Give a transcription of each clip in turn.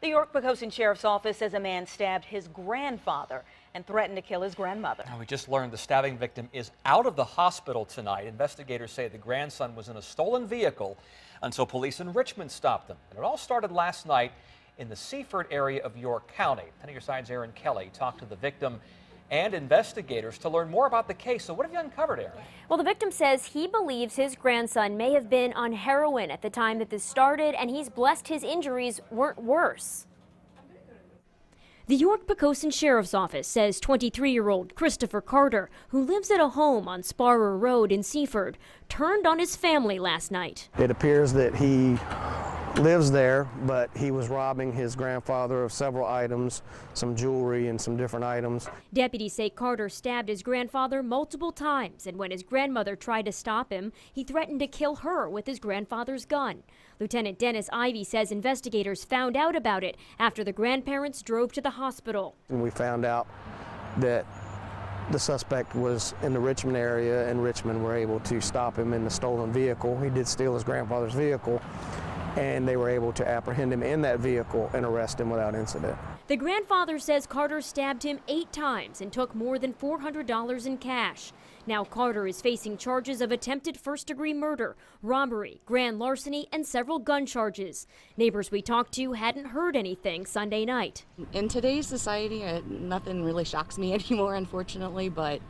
The York-Pocosin Sheriff's Office says a man stabbed his grandfather and threatened to kill his grandmother. Now, we just learned the stabbing victim is out of the hospital tonight. Investigators say the grandson was in a stolen vehicle until police in Richmond stopped them. And it all started last night in the Seaford area of York County. 10 on your side's Erin Kelly talked to the victim and investigators to learn more about the case. So what have you uncovered, Erin? Well, the victim says he believes his grandson may have been on heroin at the time that this started, and he's blessed his injuries weren't worse. The York-Pocosin Sheriff's Office says 23-year-old Christopher Carter, who lives at a home on Sparrow Road in Seaford, turned on his family last night. It appears that he lives there, but he was robbing his grandfather of several items, some jewelry and some different items. Deputies say Carter stabbed his grandfather multiple times, and when his grandmother tried to stop him, he threatened to kill her with his grandfather's gun. Lieutenant Dennis Ivy says investigators found out about it after the grandparents drove to the hospital. And we found out that the suspect was in the Richmond area, and Richmond were able to stop him in the stolen vehicle. He did steal his grandfather's vehicle, and they were able to apprehend him in that vehicle and arrest him without incident. The grandfather says Carter stabbed him 8 times and took more than $400 in cash. Now Carter is facing charges of attempted first-degree murder, robbery, grand larceny, and several gun charges. Neighbors we talked to hadn't heard anything Sunday night. In today's society, nothing really shocks me anymore, unfortunately, but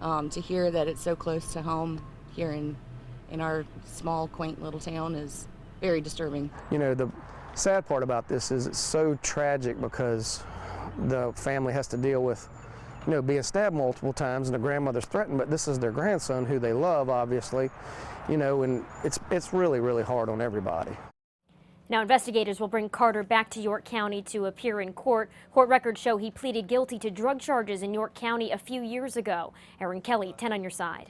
to hear that it's so close to home here in our small, quaint little town is very disturbing. You know, the sad part about this is it's so tragic because the family has to deal with, you know, being stabbed multiple times and the grandmother's threatened, but this is their grandson who they love, obviously, you know, and it's really, really hard on everybody. Now investigators will bring Carter back to York County to appear in court. Court records show he pleaded guilty to drug charges in York County a few years ago. Erin Kelly, 10 on your side.